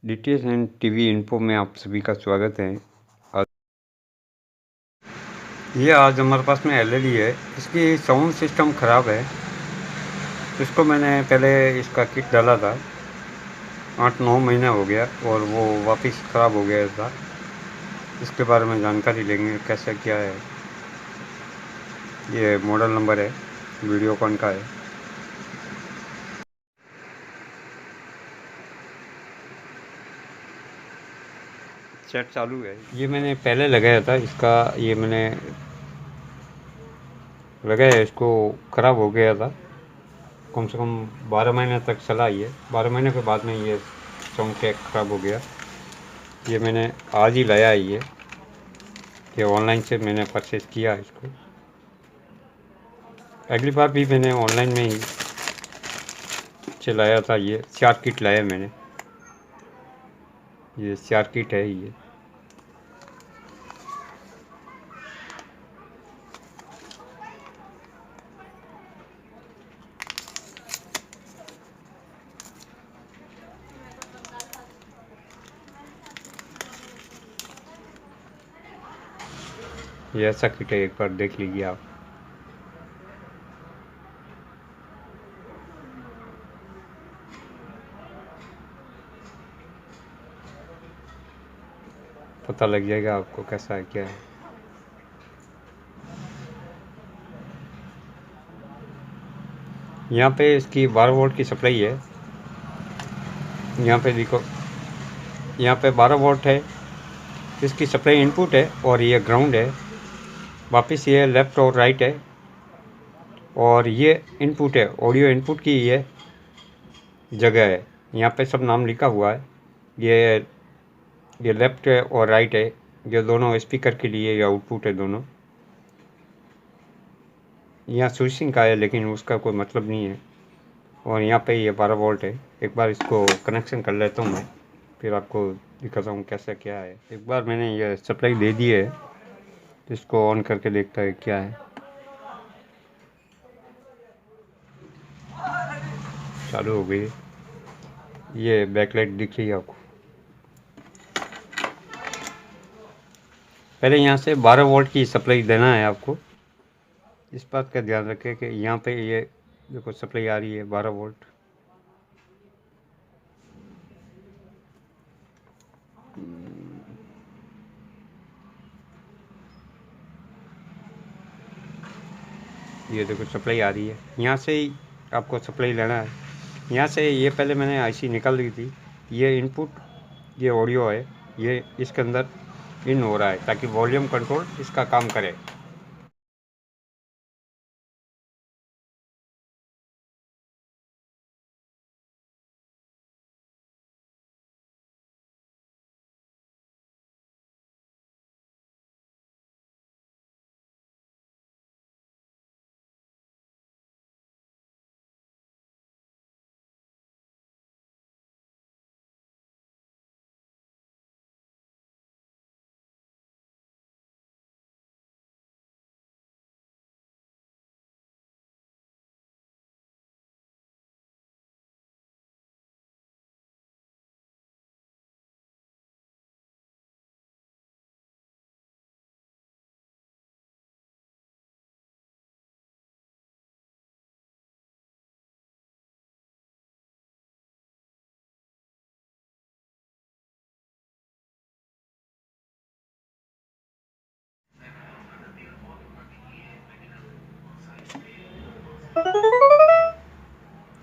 DTH and TV info में आप सभी का स्वागत है। आज हमारे पास में एलईडी है। इसकी साउंड सिस्टम ख़राब है। इसको मैंने पहले इसका किट डाला था, 8-9 महीना हो गया और वो वापस ख़राब हो गया था। इसके बारे में जानकारी लेंगे कैसा क्या है। ये मॉडल नंबर है, वीडियोकॉन का है। सेट चालू है। ये मैंने पहले लगाया था इसका, ये मैंने लगाया, इसको ख़राब हो गया था। कम से कम 12 महीने तक चला। ये 12 महीने के बाद में ये साउंड ट्रैक ख़राब हो गया। ये मैंने आज ही लाया है। ये ऑनलाइन से मैंने परचेज़ किया इसको। अगली बार भी मैंने ऑनलाइन में ही चलाया था। ये 4 किट लाया मैंने। ये 4 किट है। ये ऐसा किट है, एक बार देख लीजिए आप। पता लग जाएगा आपको कैसा है क्या है। यहाँ पे इसकी 12 वोल्ट की सप्लाई है। यहाँ पे देखो, यहाँ पे 12 वोल्ट है। इसकी सप्लाई इनपुट है और ये ग्राउंड है। वापस ये लेफ़्ट और राइट है और ये इनपुट है। ऑडियो इनपुट की ये जगह है। यहाँ पे सब नाम लिखा हुआ है। ये लेफ़्ट है और राइट है। ये दोनों स्पीकर के लिए ये आउटपुट है दोनों। यहाँ स्विचिंग का है लेकिन उसका कोई मतलब नहीं है। और यहाँ पे ये 12 वोल्ट है। एक बार इसको कनेक्शन कर लेता हूँ मैं, फिर आपको दिखाता हूँ कैसा क्या है। एक बार मैंने ये सप्लाई दे दी है, इसको ऑन करके देखता है क्या है। चालू हो गई। ये बैकलाइट दिख रही है आपको। पहले यहाँ से 12 वोल्ट की सप्लाई देना है आपको। इस बात का ध्यान रखें कि यहाँ पे ये देखो सप्लाई आ रही है 12 वोल्ट। ये देखो सप्लाई आ रही है। यहाँ से ही आपको सप्लाई लेना है। यहाँ से ये पहले मैंने आईसी निकाल दी थी। ये इनपुट, ये ऑडियो है, ये इसके अंदर इन हो रहा है ताकि वॉल्यूम कंट्रोल इसका काम करे।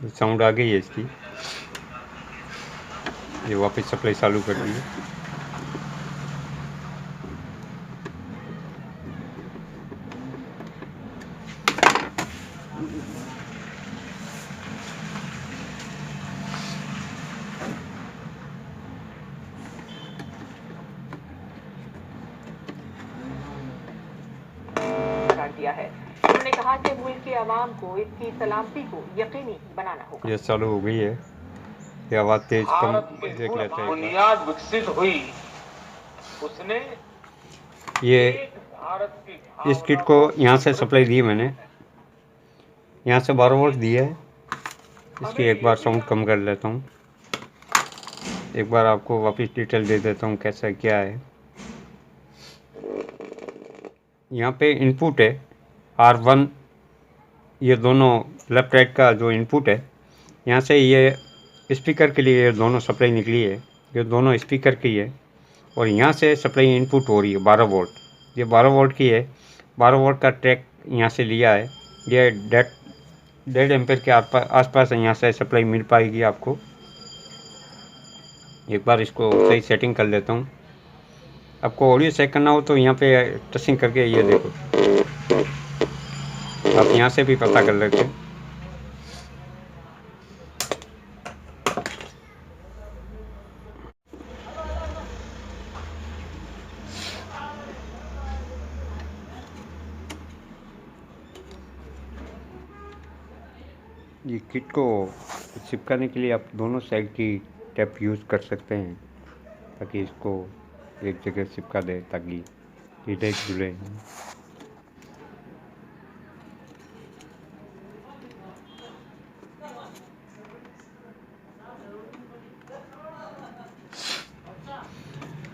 साउंड आ गई है इसकी। ये वापस सप्लाई चालू कर दी है। दिया है। उन्होंने कहा कि मुल्क के अवाम को इसकी सलामती को यकीनी बनाना होगा। ये चालू हो गई है। ये आवाज़ तेज कम देख लेते हैं। बुनियाद विकसित हुई, उसने ये इस किट को यहाँ से सप्लाई दी मैंने। यहाँ से 12 वोल्ट दी है। इसकी एक बार साउंड कम कर लेता हूँ। एक बार आपको वापस डिटेल दे देता हूँ कैसा क्या है। यहाँ पे इनपुट है R1, ये दोनों लेफ्ट राइट का जो इनपुट है, यहाँ से ये स्पीकर के लिए ये दोनों सप्लाई निकली है, ये दोनों स्पीकर की है। और यहाँ से सप्लाई इनपुट हो रही है 12 वोल्ट, ये 12 वोल्ट की है। 12 वोल्ट का ट्रैक यहाँ से लिया है, ये 1.5 एम्पेयर के आसपास यहाँ से सप्लाई मिल पाएगी आपको। एक बार इसको सही सेटिंग कर लेता हूँ। आपको ऑडियो चेक करना हो तो यहाँ पे टचिंग करके ये देखो, आप यहाँ से भी पता कर लेते हैं। ये किट को चिपकाने के लिए आप दोनों साइड की टेप यूज़ कर सकते हैं, ताकि इसको एक जगह चिपका दे ताकि ये जुड़े।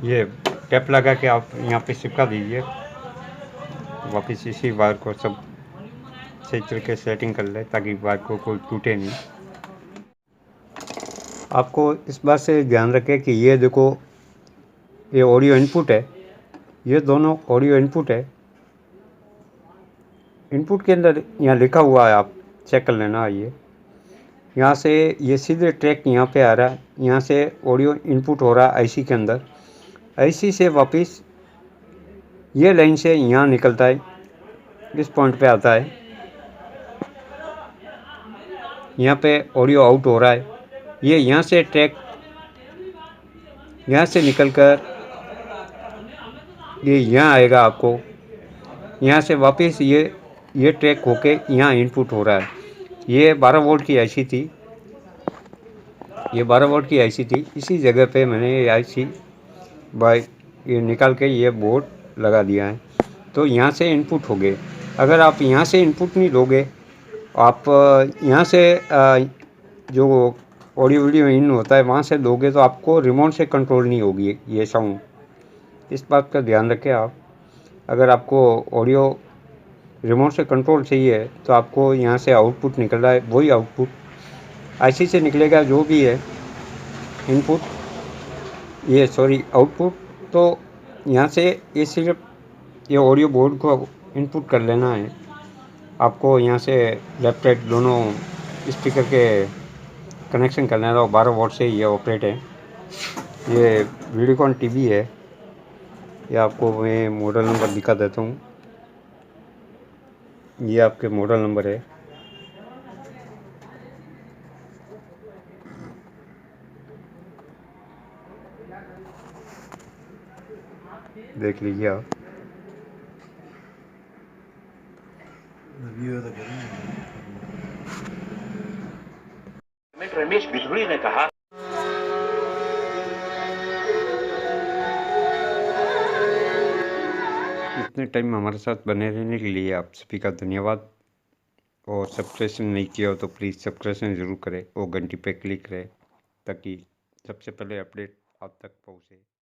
ये टेप लगा के आप यहाँ पे चिपका दीजिए। वापस इसी वायर को सब सही तरीके से सेटिंग कर ले ताकि वायर को कोई टूटे नहीं। आपको इस बात से ध्यान रखें कि ये देखो, ये ऑडियो इनपुट है, ये दोनों ऑडियो इनपुट है। इनपुट के अंदर यहाँ लिखा हुआ है, आप चेक कर लेना। ये यहाँ से ये सीधे ट्रैक यहाँ पे आ रहा है, यहाँ से ऑडियो इनपुट हो रहा है आईसी के अंदर, आईसी से वापस ये लाइन से यहाँ निकलता है, इस पॉइंट पे आता है। यहाँ पे ऑडियो आउट हो रहा है, ये यहाँ से ट्रैक यहाँ से निकलकर ये यहाँ आएगा आपको, यहाँ से वापस ये ट्रैक होके यहाँ इनपुट हो रहा है। ये 12 वोल्ट की आईसी थी, ये 12 वोल्ट की आईसी थी। इसी जगह पे मैंने ये आईसी ये निकाल के ये बोर्ड लगा दिया है, तो यहाँ से इनपुट हो गए। अगर आप यहाँ से इनपुट नहीं दोगे, आप यहाँ से जो ऑडियो वीडियो इन होता है वहाँ से दोगे, तो आपको रिमोट से कंट्रोल नहीं होगी ये साउंड। इस बात का ध्यान रखें आप। अगर आपको ऑडियो रिमोट से कंट्रोल चाहिए तो आपको यहाँ से आउटपुट निकल रहा है, वही आउटपुट आईसी से निकलेगा, जो भी है इनपुट, ये सॉरी आउटपुट। तो यहाँ से ये सिर्फ ये ऑडियो बोर्ड को इनपुट कर लेना है आपको। यहाँ से लेफ्ट राइट दोनों स्पीकर के कनेक्शन करना है। 12 वोल्ट से ये ऑपरेट है। ये वीडियोकॉन टीवी है। ये आपको मैं मॉडल नंबर दिखा देता हूँ, ये आपके मॉडल नंबर है। देख लीजिए आप। रमेश बिधुड़ी ने कहा, इतने टाइम हमारे साथ बने रहने के लिए आप सभी का धन्यवाद। और सब्सक्रिप्शन नहीं किया हो तो प्लीज़ सब्सक्रिप्शन ज़रूर करें और घंटी पे क्लिक करें, ताकि सबसे पहले अपडेट आप तक पहुँचे।